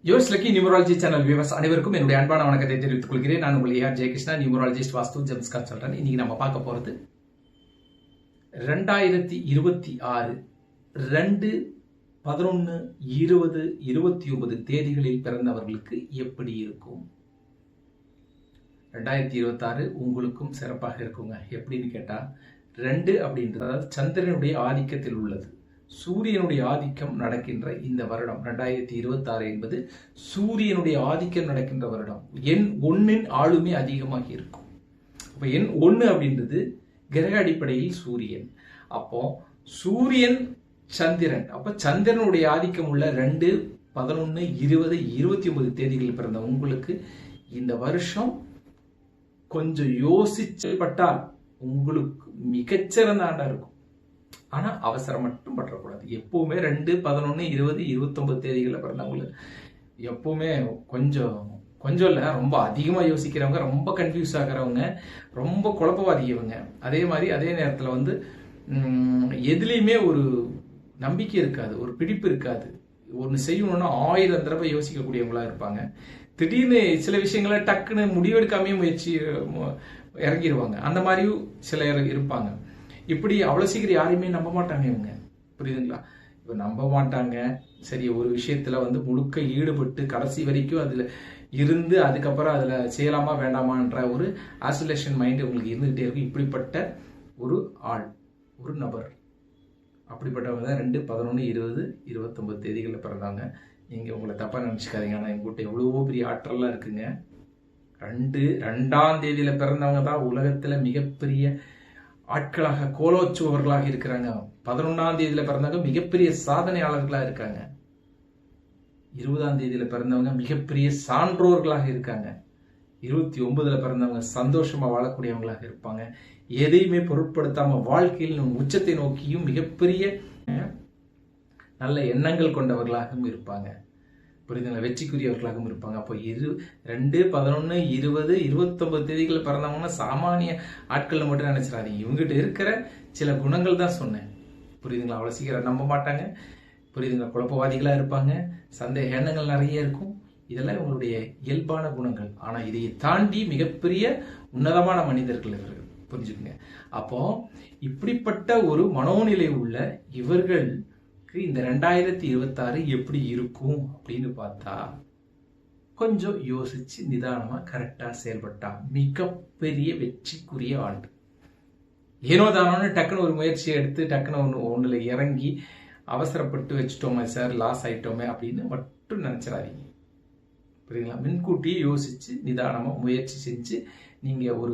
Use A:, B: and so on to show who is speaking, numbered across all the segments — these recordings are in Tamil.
A: Yours lucky numerology channel viewers அனைவருக்கும் என்னுடைய அன்பான வணக்கத்தை தெரிவித்துக் கொள்கிறேன். நான் உங்கள் ஏஆர் ஜெயகிருஷ்ணா, நியூமராலஜிஸ்ட், வாஸ்து ஜெம்ஸ் கன்சல்டன்ட். இன்னைக்கு நம்ம பார்க்க போறது 2026 2/11/2029 தேதிகளில் பிறந்தவர்களுக்கு எப்படி இருக்கும். 2026 உங்களுக்கும் சிறப்பாக இருக்குங்க. எப்படின்னு கேட்டா 2 அப்படின்றது சந்திரனுடைய ஆதிக்கத்தில் உள்ளது. சூரியனுடைய ஆதிக்கம் நடக்கின்ற இந்த வருடம் 2026 என்பது சூரியனுடைய ஆதிக்கம் நடக்கின்ற வருடம். எண் 1 ஆளுமை அதிகமாக இருக்கும். அப்ப எண் 1 அப்படின்றது கிரக அடிப்படையில் சூரியன். அப்போ சூரியன் சந்திரன், அப்ப சந்திரனுடைய ஆதிக்கம் உள்ள 2, 11, 20, 29 தேதிகளில் பிறந்த உங்களுக்கு இந்த வருஷம் கொஞ்சம் யோசிச்சுப்பட்டால் உங்களுக்கு மிகச்சிறந்த ஆண்டா இருக்கும். ஆனா அவசரம் மட்டும் பற்றக்கூடாது. எப்பவுமே 2, 11, 20, 29 தேதிகளில் பிறந்தவங்களுக்கு எப்பவுமே கொஞ்சம் இல்ல, ரொம்ப அதிகமா யோசிக்கிறவங்க, ரொம்ப கன்ஃபியூஸ் ஆகிறவங்க, ரொம்ப குழப்பவாதியவங்க. அதே மாதிரி அதே நேரத்துல எதுலையுமே ஒரு நம்பிக்கை இருக்காது, ஒரு பிடிப்பு இருக்காது. ஒன்று செய்யணும்னா 1000 தடவை யோசிக்கக்கூடியவங்களா இருப்பாங்க. திடீர்னு சில விஷயங்களை டக்குன்னு முடிவெடுக்காமே முயற்சி இறங்கிடுவாங்க. அந்த மாதிரியும் சிலர் இருப்பாங்க. இப்படி அவ்வளவு சீக்கிரம் யாரையுமே நம்ப மாட்டாங்க இவங்க, புரியுதுங்களா? இப்ப நம்ப மாட்டாங்க. சரி, ஒரு விஷயத்துல முழுக்க ஈடுபட்டு கடைசி வரைக்கும் அதுல இருந்து அதுக்கப்புறம் அதுல செய்யலாமா வேண்டாமான்ற ஒரு ஆசோலேஷன் மைண்ட் உங்களுக்கு இருந்துகிட்டே இருக்கும். இப்படிப்பட்ட ஒரு ஆள், ஒரு நபர், அப்படிப்பட்டவங்க தான் 2, 11, 20, 29 தேதிகளில் பிறந்தாங்க. நீங்க உங்களை தப்பா நினைச்சுக்காதீங்க. ஆனா எங்ககிட்ட எவ்வளவோ பெரிய ஆற்றல்லாம் இருக்குங்க. 2ஆம் தேதியில பிறந்தவங்க தான் உலகத்துல மிகப்பெரிய ஆட்களாக, கோலோச்சுவர்களாக இருக்கிறாங்க. 11ஆம் தேதியில பிறந்தவங்க மிகப்பெரிய சாதனையாளர்களா இருக்காங்க. 20ஆம் தேதியில பிறந்தவங்க மிகப்பெரிய சான்றோர்களாக இருக்காங்க. 29ல பிறந்தவங்க சந்தோஷமா வாழக்கூடியவங்களாக இருப்பாங்க. எதையுமே பொருட்படுத்தாம வாழ்க்கையில் உச்சத்தை நோக்கியும் மிகப்பெரிய நல்ல எண்ணங்கள் கொண்டவர்களாகவும் இருப்பாங்க. புரியுதுங்களா? வெற்றிக்குரியவர்களாகவும் இருப்பாங்க. அப்போ 2, 11, 20, 29 தேதிகளில் பிறந்தவங்கன்னா சாமானிய ஆட்கள் மட்டும் நினைச்சிடாதீங்க. இவங்ககிட்ட இருக்கிற சில குணங்கள் தான் சொன்னேன். புரியுதுங்களா? அவ்வளவு சீக்கிரம் நம்ப மாட்டாங்க. புரியுதுங்களா? குழப்பவாதிகளா இருப்பாங்க. சந்தேக எண்ணங்கள் நிறைய இருக்கும். இதெல்லாம் இவங்களுடைய இயல்பான குணங்கள். ஆனா இதை தாண்டி மிகப்பெரிய உன்னதமான மனிதர்கள் இவர்கள், புரிஞ்சுக்குங்க. அப்போ இப்படிப்பட்ட ஒரு மனோநிலை உள்ள இவர்கள் இந்த 2026 எப்படி இருக்கும் அப்படின்னு பார்த்தா, கொஞ்சம் யோசிச்சு நிதானமா கரெக்டா செயல்பட்டா மிகப்பெரிய வெற்றிக்குரிய ஆண்டு. ஏனோ தானோன்னு டக்குன்னு ஒரு முயற்சியை எடுத்து டக்குன்னு ஒண்ணுல இறங்கி அவசரப்பட்டு வச்சுட்டோமே சார், லாஸ் ஆயிட்டோமே அப்படின்னு மட்டும் நினைச்சிடாதீங்க. புரியுங்களா? முன்கூட்டியே யோசிச்சு நிதானமா முயற்சி செஞ்சு நீங்க ஒரு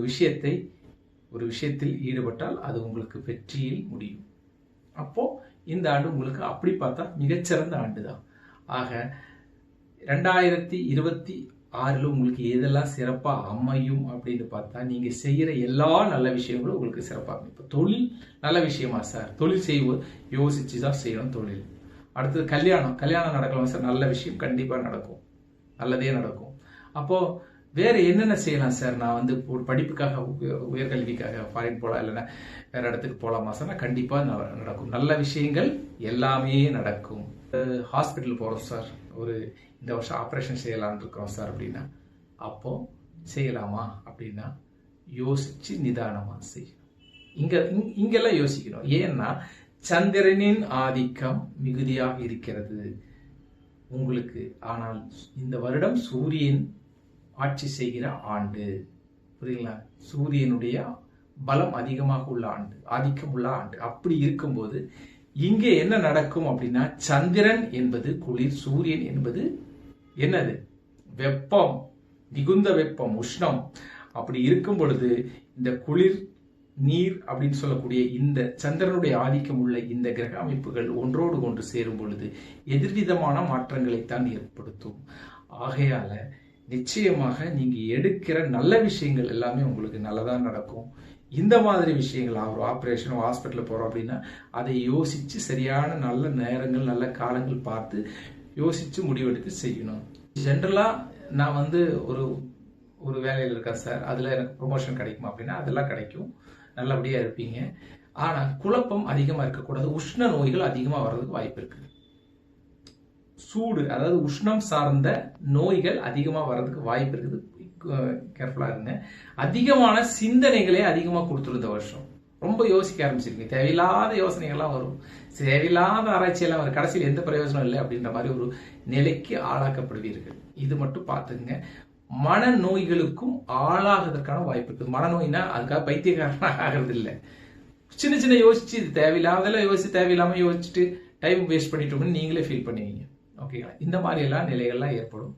A: விஷயத்தில் ஈடுபட்டால் அது உங்களுக்கு வெற்றியில் முடியும். அப்போ இந்த ஆண்டு உங்களுக்கு அப்படி பார்த்தா மிகச்சிறந்த ஆண்டு தான். ஆக 2026 உங்களுக்கு எதெல்லாம் சிறப்பா அமையும் அப்படின்னு பார்த்தா, நீங்க செய்யற எல்லா நல்ல விஷயங்களும் உங்களுக்கு சிறப்பாகும். இப்போ தொழில் நல்ல விஷயமா சார், தொழில் செய்வோம் யோசிச்சுதான் செய்யணும். தொழில் அடுத்தது கல்யாணம் நடக்கலாம் சார், நல்ல விஷயம் கண்டிப்பா நடக்கும், நல்லதே நடக்கும். அப்போ வேற என்னென்ன செய்யலாம் சார்? நான் ஒரு படிப்புக்காக, உயர்கல்விக்காக ஃபாரின் போகலாம், இல்லைன்னா வேற இடத்துக்கு போகலாமா சார்? கண்டிப்பா நடக்கும். நல்ல விஷயங்கள் எல்லாமே நடக்கும். ஹாஸ்பிட்டல் போறோம் சார், இந்த வருஷம் ஆப்ரேஷன் செய்யலாம்னு இருக்கிறோம் சார் அப்படின்னா, அப்போ செய்யலாமா அப்படின்னா யோசிச்சு நிதானமா செய்யணும். இங்கெல்லாம் யோசிக்கணும். ஏன்னா சந்திரனின் ஆதிக்கம் மிகுதியாக இருக்கிறது உங்களுக்கு. ஆனால் இந்த வருடம் சூரியன் ஆட்சி செய்கிற ஆண்டு, புரியுங்களா? சூரியனுடைய பலம் அதிகமாக உள்ள ஆண்டு, ஆதிக்கம் உள்ள ஆண்டு. அப்படி இருக்கும்போது இங்கே என்ன நடக்கும் அப்படின்னா, சந்திரன் என்பது குளிர், சூரியன் என்பது என்னது? வெப்பம், மிகுந்த வெப்பம், உஷ்ணம். அப்படி இருக்கும் பொழுது இந்த குளிர், நீர் அப்படின்னு சொல்லக்கூடிய இந்த சந்திரனுடைய ஆதிக்கம் உள்ள இந்த கிரக அமைப்புகள் ஒன்றோடு ஒன்று சேரும் பொழுது எதிர்விதமான மாற்றங்களைத்தான் ஏற்படுத்தும். ஆகையால நிச்சயமாக நீங்க எடுக்கிற நல்ல விஷயங்கள் எல்லாமே உங்களுக்கு நல்லதா நடக்கும். இந்த மாதிரி விஷயங்கள், ஒரு ஆப்ரேஷன், ஹாஸ்பிட்டல் போறோம் அப்படின்னா அதை யோசிச்சு சரியான நல்ல நேரங்கள், நல்ல காலங்கள் பார்த்து யோசிச்சு முடிவெடுத்து செய்யணும். ஜென்ரலா நான் ஒரு வேலையில் இருக்கேன் சார், அதுல எனக்கு ப்ரொமோஷன் கிடைக்குமா அப்படின்னா அதெல்லாம் கிடைக்கும், நல்லபடியா இருப்பீங்க. ஆனா குழப்பம் அதிகமா இருக்கக்கூடாது. உஷ்ண நோய்கள் அதிகமா வர்றதுக்கு வாய்ப்பு இருக்கு. சூடு, அதாவது உஷ்ணம் சார்ந்த நோய்கள் அதிகமாக வர்றதுக்கு வாய்ப்பு இருக்குது. கேர்ஃபுல்லாக இருங்க. அதிகமான சிந்தனைகளே அதிகமாக கொடுத்துரும் இந்த வருஷம். ரொம்ப யோசிக்க ஆரம்பிச்சிருக்கீங்க. தேவையில்லாத யோசனைகள்லாம் வரும், தேவையில்லாத ஆராய்ச்சியெல்லாம் வரும், கடைசியில் எந்த பிரயோஜனம் இல்லை அப்படின்ற மாதிரி ஒரு நிலைக்கு ஆளாக்கப்படுவீர்கள். இது மட்டும் பார்த்துங்க. மனநோய்களுக்கும் ஆளாகிறதுக்கான வாய்ப்பு இருக்குது. மனநோய்னா அதுக்காக பைத்தியக்காரனாக ஆகிறது இல்லை. சின்ன சின்ன யோசிச்சு இது தேவையில்லாதெல்லாம் யோசிச்சு தேவையில்லாமல் யோசிச்சுட்டு டைம் வேஸ்ட் பண்ணிட்டோம்னு நீங்களே ஃபீல் பண்ணுவீங்க. ஓகேங்களா? இந்த மாதிரி எல்லாம் நிலைகள்லாம் ஏற்படும்.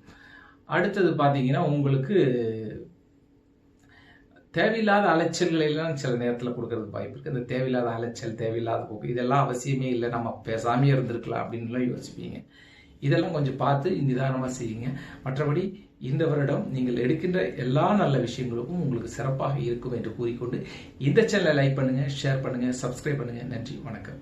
A: அடுத்தது பார்த்தீங்கன்னா உங்களுக்கு தேவையில்லாத அலைச்சல்களை எல்லாம் சில நேரத்தில் கொடுக்கறதுக்கு வாய்ப்பு இருக்குது. இந்த தேவையில்லாத அலைச்சல், தேவையில்லாத போக்கு, இதெல்லாம் அவசியமே இல்லை, நம்ம பேசாமே இருந்திருக்கலாம் அப்படின்லாம் யோசிப்பீங்க. இதெல்லாம் கொஞ்சம் பார்த்து நிதானமாக செய்யுங்க. மற்றபடி இந்த வருடம் நீங்கள் எடுக்கின்ற எல்லா நல்ல விஷயங்களுக்கும் உங்களுக்கு சிறப்பாக இருக்கும் என்று கூறிக்கொண்டு இந்த சேனலை லைக் பண்ணுங்கள், ஷேர் பண்ணுங்கள், சப்ஸ்கிரைப் பண்ணுங்கள். நன்றி, வணக்கம்.